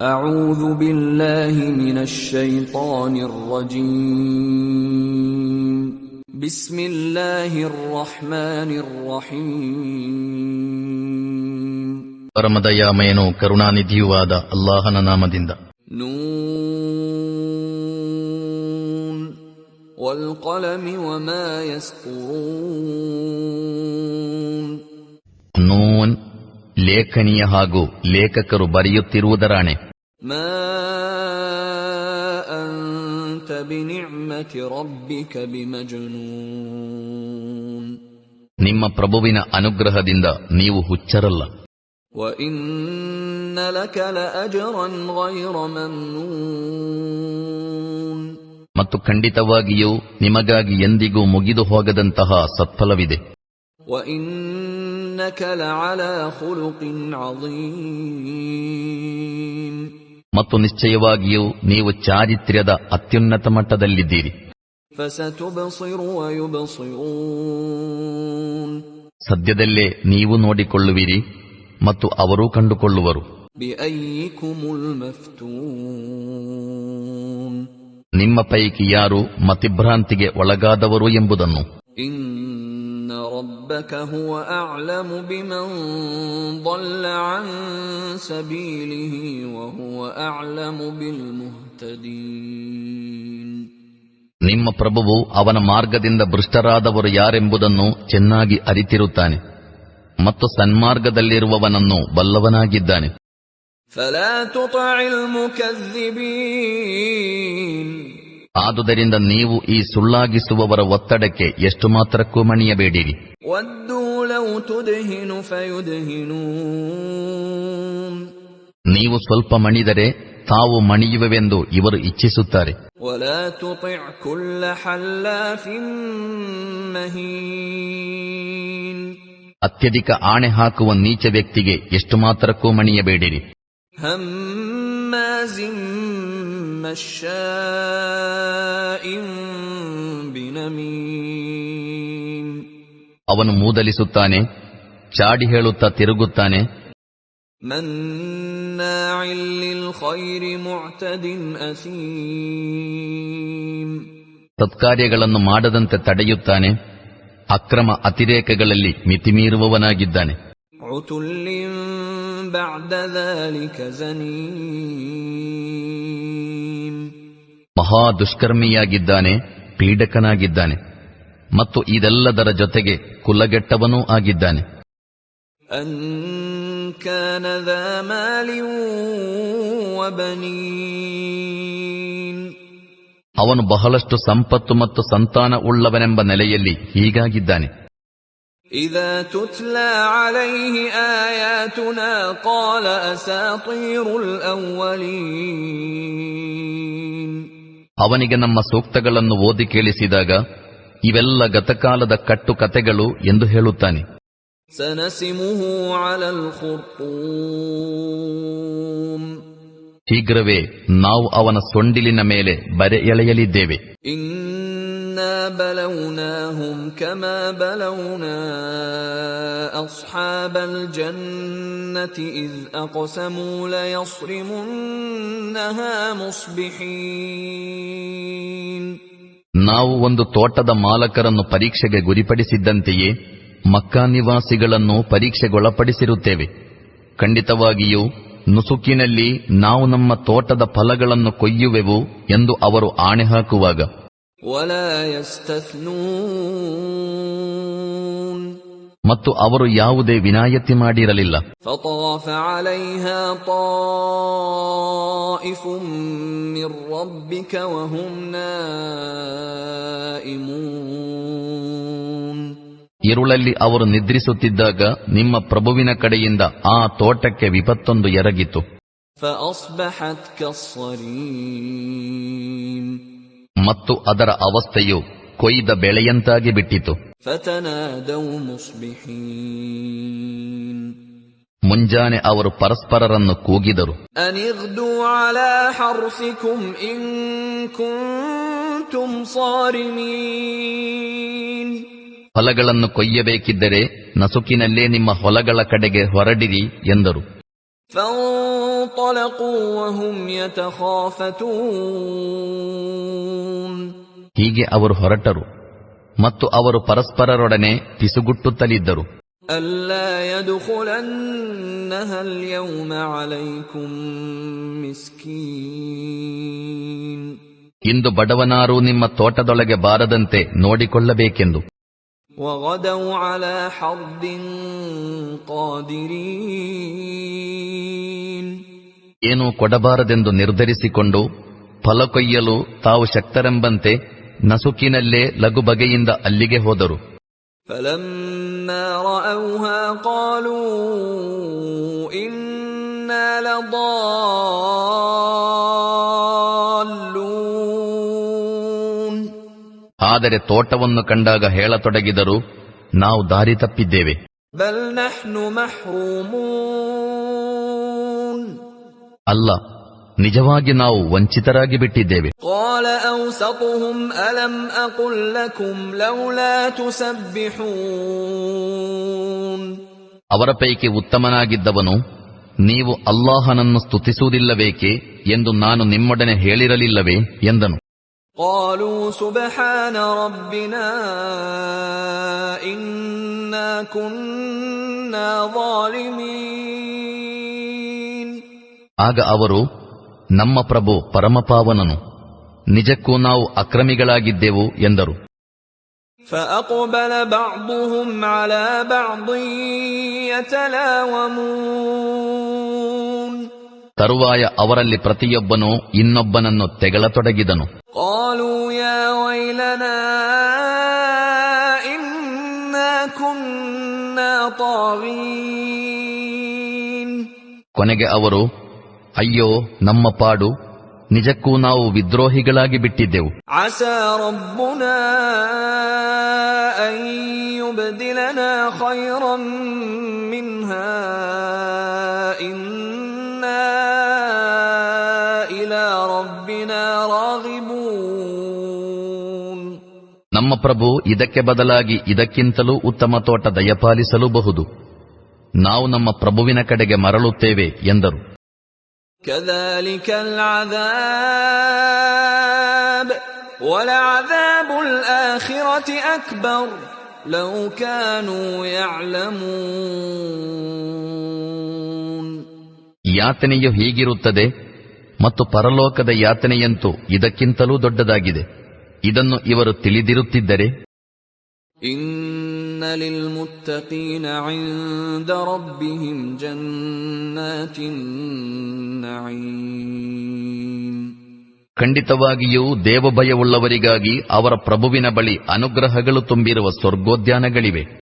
أعوذ بالله من الشيطان الرجيم بسم الله الرحمن الرحيم ಪರಮದಯಾಮಯನೂ ಕರುಣಾನಿಧಿಯೂ ಆದ ಅಲ್ಲಾಹನ ನಾಮದಿಂದ. ನೂನ್ ವಲ್ಕಲಮಿ ವಮಾ ಯಸ್ತುರೂನ್. ನೂನ್, ಲೇಖನಿಯ ಹಾಗೂ ಲೇಖಕರು ಬರೆಯುತ್ತಿರುವುದರಾಣೆ. ಮಾ ಅಂತ ಬಿನಿಅಮತಿ ರಬ್ಬಿಕ ಬಿಮಜ್ನೂನ್. ನಿಮ್ಮ ಪ್ರಭುವಿನ ಅನುಗ್ರಹದಿಂದ ನೀವು ಹುಚ್ಚರಲ್ಲ. وَإِنَّ لَكَ لَأَجْرًا غَيْرَ مَمْنُونٍ. ಮತ್ತು ಖಂಡಿತವಾಗಿಯೂ ನಿಮಗಾಗಿ ಎಂದಿಗೂ ಮುಗಿದು ಹೋಗದಂತಹ ಸತ್ಫಲವಿದೆ. وَإِنَّكَ لَعَلَى خُلُقٍ عَظِيمٍ. ಮತ್ತು ನಿಶ್ಚಯವಾಗಿಯೂ ನೀವು ಚಾರಿತ್ರ್ಯದ ಅತ್ಯುನ್ನತ ಮಟ್ಟದಲ್ಲಿದ್ದೀರಿ. فَسَتُبْصِرُ وَيُبْصِرُونَ. ಸದ್ಯದಲ್ಲೇ ನೀವು ನೋಡಿಕೊಳ್ಳುವಿರಿ ಮತ್ತು ಅವರೂ ಕಂಡುಕೊಳ್ಳುವರು. ಬಿಅಯ್ಯಿಕುಮುಲ್ ಮಫ್ತೂನ್. ನಿಮ್ಮ ಪೈಕಿ ಯಾರು ಮತಿಭ್ರಾಂತಿಗೆ ಒಳಗಾದವರು ಎಂಬುದನ್ನು. ಇನ್ನ ರಬ್ಬಕ ಹುವ ಅಅಲಮು ಬಿಮನ್ ضل عن سبيله وهو أعلم بالمهتدين. ನಿಮ್ಮ ಪ್ರಭುವು ಅವನ ಮಾರ್ಗದಿಂದ ಭ್ರಷ್ಟರಾದವರು ಯಾರೆಂಬುದನ್ನು ಚೆನ್ನಾಗಿ ಅರಿತಿರುತ್ತಾನೆ ಮತ್ತು ಸನ್ಮಾರ್ಗದಲ್ಲಿರುವವನನ್ನು ಬಲ್ಲವನಾಗಿದ್ದಾನೆ. ಫಲಾ ತುತಿಅಲ್ ಮುಕಜ್ಜಿಬೀನ್. ಆದುದರಿಂದ ನೀವು ಈ ಸುಳ್ಳಾಗಿಸುವವರ ಒತ್ತಡಕ್ಕೆ ಎಷ್ಟು ಮಾತ್ರಕ್ಕೂ ಮಣಿಯಬೇಡಿರಿ. ವದ್ದೂ ಲೌ ತುದ್ಹಿನು ಫಯುದ್ಹಿನೂನ್. ನೀವು ಸ್ವಲ್ಪ ಮಣಿದರೆ ತಾವು ಮಣಿಯುವೆವೆಂದು ಇವರು ಇಚ್ಛಿಸುತ್ತಾರೆ. ವಲಾ ತುತಿಅ ಕುಲ್ಲ ಹಲ್ಲಾಫಿನ್ ಮಹೀನ್. ಅತ್ಯಧಿಕ ಆಣೆ ಹಾಕುವ ನೀಚ ವ್ಯಕ್ತಿಗೆ ಎಷ್ಟು ಮಾತ್ರಕ್ಕೂ ಮಣಿಯಬೇಡಿರಿ. ಹಮ್ಮಾಜಿಂ ಮಶ್ಶಾಇಂ ಬಿನಮೀಮ್. ಅವನು ಮೂದಲಿಸುತ್ತಾನೆ, ಚಾಡಿ ಹೇಳುತ್ತಾ ತಿರುಗುತ್ತಾನೆ. ಮನ್ನಾಇಲ್ ಲಿಲ್ ಖೈರಿ ಮುಅ್ತದಿನ್ ಅಸೀಮ್. ಸತ್ಕಾರ್ಯಗಳನ್ನು ಮಾಡದಂತೆ ತಡೆಯುತ್ತಾನೆ, ಅಕ್ರಮ ಅತಿರೇಕಗಳಲ್ಲಿ ಮಿತಿಮೀರುವವನಾಗಿದ್ದಾನೆ. ಉತುಲ್ಲಿನ್ ಬಅದ ذلك ಝನೀಮ್. ಮಹಾ ದುಷ್ಕರ್ಮಿಯಾಗಿದ್ದಾನೆ, ಪೀಡಕನಾಗಿದ್ದಾನೆ ಮತ್ತು ಇದೆಲ್ಲದರ ಜೊತೆಗೆ ಕುಲಗೆಟ್ಟವನೂ ಆಗಿದ್ದಾನೆ. ಅನ್ ಕಾನ ذا ಮಾಲ್ ವಬನೀನ್. ಅವನು ಬಹಳಷ್ಟು ಸಂಪತ್ತು ಮತ್ತು ಸಂತಾನ ಉಳ್ಳವನೆಂಬ ನೆಲೆಯಲ್ಲಿ ಹೀಗಾಗಿದ್ದಾನೆ. ಇದಾ ತುತ್ಲಾ ಅಲೈಹಿ ಆಯಾತುನಾ ಕಾಲ ಅಸಾತೀರುಲ್ ಅವ್ವಲೀನ್. ಅವನಿಗೆ ನಮ್ಮ ಸೂಕ್ತಗಳನ್ನು ಓದಿ ಕೇಳಿಸಿದಾಗ ಇವೆಲ್ಲ ಗತಕಾಲದ ಕಟ್ಟುಕತೆಗಳು ಎಂದು ಹೇಳುತ್ತಾನೆ. ಸನಸಿಮುಹು ಅಲಲ್ ಖುರ್ತೂಮ್. ಶೀಘ್ರವೇ ನಾವು ಅವನ ಸೊಂಡಿಲಿನ ಮೇಲೆ ಬರೆ ಎಳೆಯಲಿದ್ದೇವೆ. ಇನ್ನಾ ಬಲೌನಾಹುಂ ಕಮಾ ಬಲೌನಾ ಅಸ್ಹಾಬಲ್ ಜನ್ನತಿ ಇಜ್ ಅಕ್ಸಮೂ ಲಯಸ್ರಿಮುನ್ನಹಾ ಮುಸ್ಬಿಹೀನ್. ನಾವು ಒಂದು ತೋಟದ ಮಾಲಕರನ್ನು ಪರೀಕ್ಷೆಗೆ ಗುರಿಪಡಿಸಿದ್ದಂತೆಯೇ ಮಕ್ಕಾ ನಿವಾಸಿಗಳನ್ನು ಪರೀಕ್ಷೆಗೊಳಪಡಿಸಿರುತ್ತೇವೆ. ಖಂಡಿತವಾಗಿಯೂ ನುಸುಕಿನಲ್ಲಿ ನಾವು ನಮ್ಮ ತೋಟದ ಫಲಗಳನ್ನು ಕೊಯ್ಯುವೆವು ಎಂದು ಅವರು ಆಣೆ ಹಾಕುವಾಗ. ವಲಾ ಯಸ್ತಥ್ನೂನ್. ಮತ್ತು ಅವರು ಯಾವುದೇ ವಿನಾಯಿತಿ ಮಾಡಿರಲಿಲ್ಲ. ಫತಾಫ ಅಲೈಹಾ ತಾಯಿಫುಂ ಮಿರ್ ರಬ್ಬಿಕ ವಹುಂ ನಾಯಿಮೂನ್. ഇരുളಲ್ಲಿ ಅವರು ನಿದ್ರಿಸುತ್ತಿದ್ದಾಗ ನಿಮ್ಮ ಪ್ರಭುವಿನ ಕಡೆಯಿಂದ ಆ ತೋಟಕ್ಕೆ ವಿಪತ್ತೊಂದು ಎರಗಿತು. ಫಅಸ್ಬಹತ್ ಕಸ್ಸರೀಮ್. ಮತ್ತು ಅದರ ಅವಸ್ಥೆಯು ಕೊಯ್ದ ಬೆಳೆಯಂತಾಗಿ ಬಿಟ್ಟಿತು. ಫತನಾದೌ ಮುಸ್ಬಿಹೀನ್. ಮುಂಜಾನೆ ಅವರು ಪರಸ್ಪರರನ್ನು ಕೂಗಿದರು. ಅನಿಗ್ದು ಅಲಾ ಹರ್ಸಿಕುಂ ಇನ್ ಕುಂತುಂ ಸಾರಿಮೀನ್. ಫಲಗಳನ್ನು ಕೊಯ್ಯಬೇಕಿದ್ದರೆ ನಸುಕಿನಲ್ಲೇ ನಿಮ್ಮ ಹೊಲಗಳ ಕಡೆಗೆ ಹೊರಡಿರಿ ಎಂದರು. فانطلقوا وهم يتخافتون. ಹೀಗೆ ಅವರು ಹೊರಟರು ಮತ್ತು ಅವರು ಪರಸ್ಪರರೊಡನೆ ಪಿಸುಗುಟ್ಟುತ್ತಲಿದ್ದರು. ಅಲ್ಲಾ ಯದ್ಖುಲನ್ನಹಾ ಅಲ್ಯೌಮ ಅಲೈಕುಂ ಮಿಸ್ಕೀನ್. ಇಂದು ಬಡವನಾರೂ ನಿಮ್ಮ ತೋಟದೊಳಗೆ ಬಾರದಂತೆ ನೋಡಿಕೊಳ್ಳಬೇಕೆಂದು. ವಗದೌ ಅಲಾ ಹರ್ದಿನ್ ಕಾದಿರೀನ್. ಏನೂ ಕೊಡಬಾರದೆಂದು ನಿರ್ಧರಿಸಿಕೊಂಡು ಫಲ ಕೊಯ್ಯಲು ತಾವು ಶಕ್ತರೆಂಬಂತೆ ನಸುಕಿನಲ್ಲೇ ಲಘು ಬಗೆಯಿಂದ ಅಲ್ಲಿಗೆ ಹೋದರು. ಫಲಮ್ಮಾ ರಔಹಾ ಕಾಲೂ ಇನ್ನಾ ಲದಾಲ್ಲೂನ್. ಆದರೆ ತೋಟವನ್ನು ಕಂಡಾಗ ಹೇಳತೊಡಗಿದರು, ನಾವು ದಾರಿ ತಪ್ಪಿದ್ದೇವೆ. ಬಲ್ ನಹ್ನು ಮಹ್ರೂಮೂನ್. ಅಲ್ಲ, ನಿಜವಾಗಿ ನಾವು ವಂಚಿತರಾಗಿ ಬಿಟ್ಟಿದ್ದೇವೆ. قال أوسطهم ألم أقل لكم لولا تسبحون. ಅವರ ಪೈಕಿ ಉತ್ತಮನಾಗಿದ್ದವನು, ನೀವು ಅಲ್ಲಾಹನನ್ನು ಸ್ತುತಿಸುವುದಿಲ್ಲಬೇಕೆ ಎಂದು ನಾನು ನಿಮ್ಮೊಡನೆ ಹೇಳಿರಲಿಲ್ಲವೇ ಎಂದನು. قالوا سبحان ربنا إنا كنا ظالمين. ಆಗ ಅವರು, ನಮ್ಮ ಪ್ರಭು ಪರಮಪಾವನನು, ನಿಜಕ್ಕೂ ನಾವು ಅಕ್ರಮಿಗಳಾಗಿದ್ದೆವು ಎಂದರು. فأقبل بعضهم على بعض يتلاومون. ತರುವಾಯ ಅವರಲ್ಲಿ ಪ್ರತಿಯೊಬ್ಬನೂ ಇನ್ನೊಬ್ಬನನ್ನು ತೆಗಳತೊಡಗಿದನು. قالوا يا ويلنا إنا كنا طاغين. ಕೊನೆಗೆ ಅವರು, ಅಯ್ಯೋ ನಮ್ಮ ಪಾಡು, ನಿಜಕ್ಕೂ ನಾವು ವಿದ್ರೋಹಿಗಳಾಗಿ ಬಿಟ್ಟಿದ್ದೆವು. عسى ربنا أن يبدلنا خيرا منها إنا إلى ربنا راغبون. ನಮ್ಮ ಪ್ರಭು ಇದಕ್ಕೆ ಬದಲಾಗಿ ಇದಕ್ಕಿಂತಲೂ ಉತ್ತಮ ತೋಟ ದಯಪಾಲಿಸಲೂಬಹುದು. ನಾವು ನಮ್ಮ ಪ್ರಭುವಿನ ಕಡೆಗೆ ಮರಳುತ್ತೇವೆ ಎಂದರು. كذلك العذاب ولعذاب الآخرة أكبر لو كانوا يعلمون. ಯಾತನೆಯು ಹೀಗಿರುತ್ತದೆ ಮತ್ತು ಪರಲೋಕದ ಯಾತನೆಯಂತೂ ಇದಕ್ಕಿಂತಲೂ ದೊಡ್ಡದಾಗಿದೆ. ಇದನ್ನು ಇವರು ತಿಳಿದಿರುತ್ತಿದ್ದರೆ. إن للمتقين عند ربهم جنات النعيم. ಖಂಡಿತವಾಗಿಯೂ ದೇವಭಯವುಳ್ಳವರಿಗಾಗಿ ಅವರ ಪ್ರಭುವಿನ ಬಳಿ ಅನುಗ್ರಹಗಳು ತುಂಬಿರುವ ಸ್ವರ್ಗೋದ್ಯಾನಗಳಿವೆ.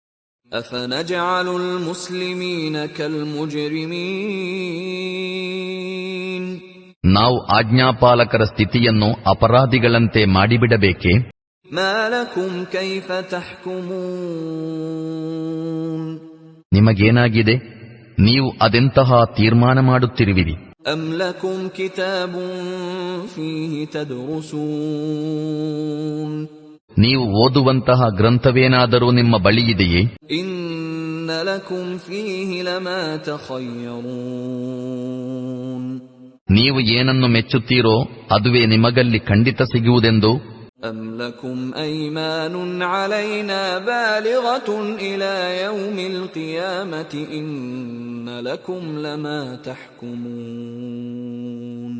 أفنجعل المسلمين كالمجرمين. ನಾವು ಆಜ್ಞಾಪಾಲಕರ ಸ್ಥಿತಿಯನ್ನು ಅಪರಾಧಿಗಳಂತೆ ಮಾಡಿಬಿಡಬೇಕೇ? ما لكم كيف تحكمون. ನಿಮಗೇನಾಗಿದೆ? ನೀವು ಅದೆಂತಹ ತೀರ್ಮಾನ ಮಾಡುತ್ತಿರುವಿರಿ? أم لكم كتاب فيه تدرسون. ನೀವು ಓದುವಂತಹ ಗ್ರಂಥವೇನಾದರೂ ನಿಮ್ಮ ಬಳಿಯಿದೆಯೇ? إن لكم فيه لما تخيرون. ನೀವು ಏನನ್ನು ಮೆಚ್ಚುತ್ತೀರೋ ಅದುವೇ ನಿಮಗಲ್ಲಿ ಖಂಡಿತ ಸಿಗುವುದೆಂದು. أم لكم أيمان علينا بالغة إلى يوم القيامة إن لكم لما تحكمون.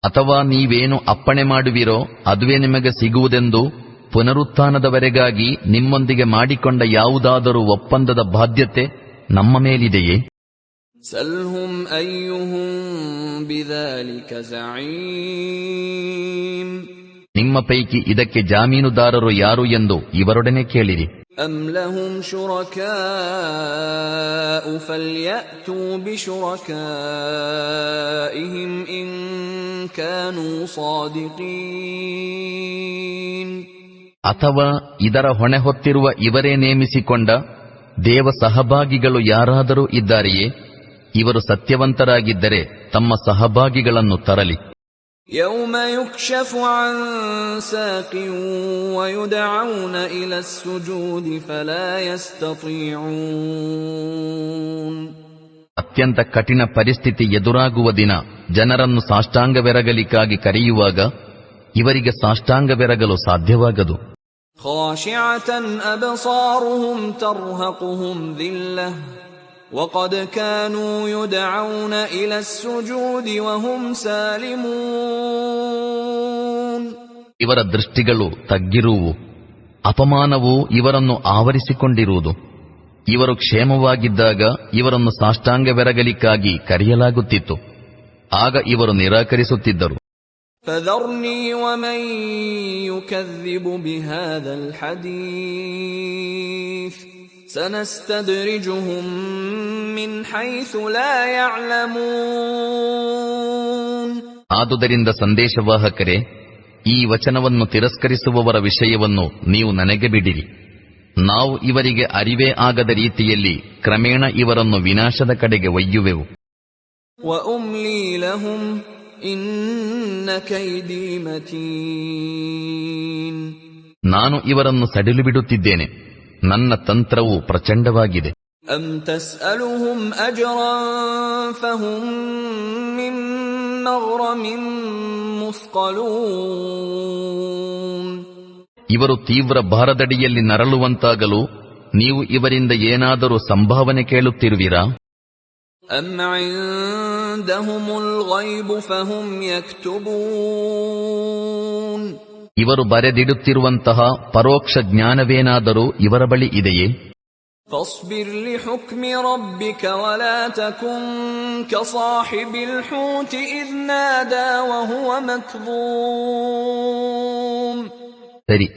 ಅಥವಾ ನೀವೇನು ಅಪ್ಪಣೆ ಮಾಡುವಿರೋ ಅದುವೇ ನಿಮಗೆ ಸಿಗುವುದೆಂದು ಪುನರುತ್ಥಾನದವರೆಗಾಗಿ ನಿಮ್ಮೊಂದಿಗೆ ಮಾಡಿಕೊಂಡ ಯಾವುದಾದರೂ ಒಪ್ಪಂದದ ಬಾಧ್ಯತೆ ನಮ್ಮ ಮೇಲಿದೆಯೇ? سلهم أيهم بذلك زعيم. ನಿಮ್ಮ ಪೈಕಿ ಇದಕ್ಕೆ ಜಾಮೀನುದಾರರು ಯಾರು ಎಂದು ಇವರೊಡನೆ ಕೇಳಿರಿ. أم لهم شركاء فليأتوا بشركائهم إن كانوا صادقين. ಅಥವಾ ಇದರ ಹೊಣೆ ಹೊತ್ತಿರುವ ಇವರೇ ನೇಮಿಸಿಕೊಂಡ ದೇವ ಸಹಭಾಗಿಗಳು ಯಾರಾದರೂ ಇದ್ದಾರೆಯೇ? ಇವರು ಸತ್ಯವಂತರಾಗಿದ್ದರೆ ತಮ್ಮ ಸಹಭಾಗಿಗಳನ್ನು ತರಲಿ. يوم يكشف عن ساق ويدعون إلى السجود فلا يستطيعون. ಅತ್ಯಂತ ಕಠಿಣ ಪರಿಸ್ಥಿತಿ ಎದುರಾಗುವ ದಿನ ಜನರನ್ನು ಸಾಷ್ಟಾಂಗವೆರಗಲಿಕ್ಕಾಗಿ ಕರೆಯುವಾಗ ಇವರಿಗೆ ಸಾಷ್ಟಾಂಗವೆರಗಲು ಸಾಧ್ಯವಾಗದು. خاشعة أبصارهم ترهقهم ذلة وقد كانوا يدعون إلى السجود وهم سالمون. ಇವರ ದೃಷ್ಟಿಗಳು ತಗ್ಗಿರುವು, ಅಪಮಾನವು ಇವರನ್ನು ಆವರಿಸಿಕೊಂಡಿರುವುದು. ಇವರು ಕ್ಷೇಮವಾಗಿದ್ದಾಗ ಇವರನ್ನು ಸಾಷ್ಟಾಂಗವೆರಗಲಿಕ್ಕಾಗಿ ಕರೆಯಲಾಗುತ್ತಿತ್ತು, ಆಗ ಇವರು ನಿರಾಕರಿಸುತ್ತಿದ್ದರು. فذرني ومن يكذب بهذا الحديث سنستدرجهم من حيث لا يعلمون. ಆದುದರಿಂದ ಸಂದೇಶವಾಹಕರೇ, ಈ ವಚನವನ್ನು ತಿರಸ್ಕರಿಸುವವರ ವಿಷಯವನ್ನು ನೀವು ನನಗೆ ಬಿಡಿರಿ. ನಾವು ಇವರಿಗೆ ಅರಿವೇ ಆಗದ ರೀತಿಯಲ್ಲಿ ಕ್ರಮೇಣ ಇವರನ್ನು ವಿನಾಶದ ಕಡೆಗೆ ಒಯ್ಯುವೆವು. وأملي لهم إن كيدي متين. ನಾನು ಇವರನ್ನು ಸಡಿಲು ಬಿಡುತ್ತಿದ್ದೇನೆ, ನನ್ನ ತಂತ್ರವು ಪ್ರಚಂಡವಾಗಿದೆ. أم تسألهم أجرا فهم من مغرم مثقلون. ಇವರು ತೀವ್ರ ಭಾರದಡಿಯಲ್ಲಿ ನರಳುವಂತಾಗಲು ನೀವು ಇವರಿಂದ ಏನಾದರೂ ಸಂಭಾವನೆ ಕೇಳುತ್ತಿರುವಿರಾ? أم عندهم الغيب فهم يكتبون. ಇವರು ಬರೆದಿಡುತ್ತಿರುವಂತಹ ಪರೋಕ್ಷ ಜ್ಞಾನವೇನಾದರೂ ಇವರ ಬಳಿ ಇದೆಯೇ? فاصبر لحكم ربك ولا تكن كصاحب الحوت إذ نادى وهو مكظوم. ಸರಿ,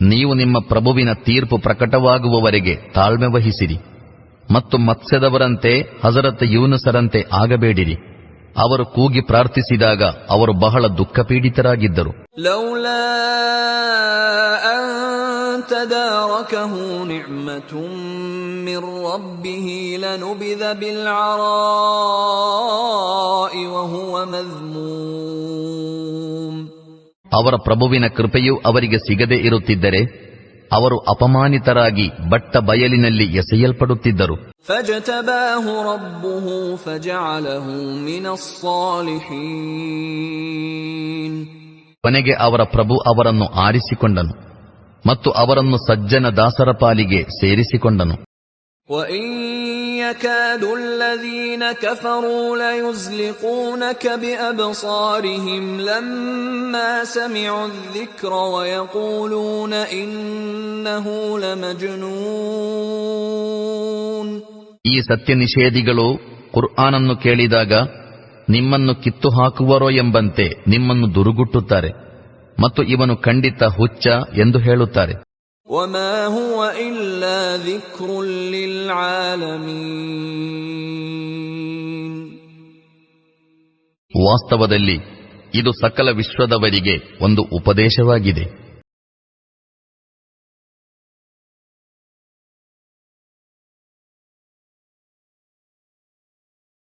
ನೀವು ನಿಮ್ಮ ಪ್ರಭುವಿನ ತೀರ್ಪು ಪ್ರಕಟವಾಗುವವರೆಗೆ ತಾಳ್ಮೆ ವಹಿಸಿರಿ ಮತ್ತು ಮತ್ಸ್ಯದವರಂತೆ ಹಜರತ್ ಯೂನುಸರಂತೆ ಆಗಬೇಡಿರಿ. ಅವರು ಕೂಗಿ ಪ್ರಾರ್ಥಿಸಿದಾಗ ಅವರು ಬಹಳ ದುಃಖಪೀಡಿತರಾಗಿದ್ದರು. ಲೌಲಾ ಅನ್ ತದಾರಕಹು ನಿಅಮತುಂ ಮಿರ್ ರಬ್ಬಿಹಿ ಲನುಬಿದ ಬಿಲ್ಅರಾಇ ವಹುವ ಮಜ್ಮೂಮ್. ಅವರ ಪ್ರಭುವಿನ ಕೃಪೆಯು ಅವರಿಗೆ ಸಿಗದೆ ಇರುತ್ತಿದ್ದರೆ ಅವರು ಅಪಮಾನಿತರಾಗಿ ಬಟ್ಟ ಬಯಲಿನಲ್ಲಿ ಎಸೆಯಲ್ಪಡುತ್ತಿದ್ದರು. ಫಜತಬಾಹು ರಬ್ಬುಹು ಫಜಅಲಹು ಮಿನಸ್ ಸಾಲಿಹೀನ್. ಕೊನೆಗೆ ಅವರ ಪ್ರಭು ಅವರನ್ನು ಆರಿಸಿಕೊಂಡನು ಮತ್ತು ಅವರನ್ನು ಸಜ್ಜನ ದಾಸರ ಪಾಲಿಗೆ ಸೇರಿಸಿಕೊಂಡನು. وَإِن يَكَادُ الَّذِينَ كَفَرُوا لَيُزْلِقُونَكَ بِأَبْصَارِهِمْ لَمَّا سَمِعُوا الذِّكْرَ وَيَقُولُونَ إِنَّهُ لَمَجْنُونٌ. ಈ ಸತ್ಯ ನಿಷೇಧಿಗಳು ಕುರ್ಆನನ್ನು ಕೇಳಿದಾಗ ನಿಮ್ಮನ್ನು ಕಿತ್ತು ಹಾಕುವರೋ ಎಂಬಂತೆ ನಿಮ್ಮನ್ನು ದುರುಗುಟ್ಟುತ್ತಾರೆ ಮತ್ತು ಇವನು ಖಂಡಿತ ಹುಚ್ಚ ಎಂದು ಹೇಳುತ್ತಾರೆ. وَمَا هُوَ إِلَّا ذِكْرٌ لِلْعَالَمِينَ. ವಾಸ್ತವದಲ್ಲಿ ಇದು ಸಕಲ ವಿಶ್ವದವರಿಗೆ ಒಂದು ಉಪದೇಶವಾಗಿದೆ.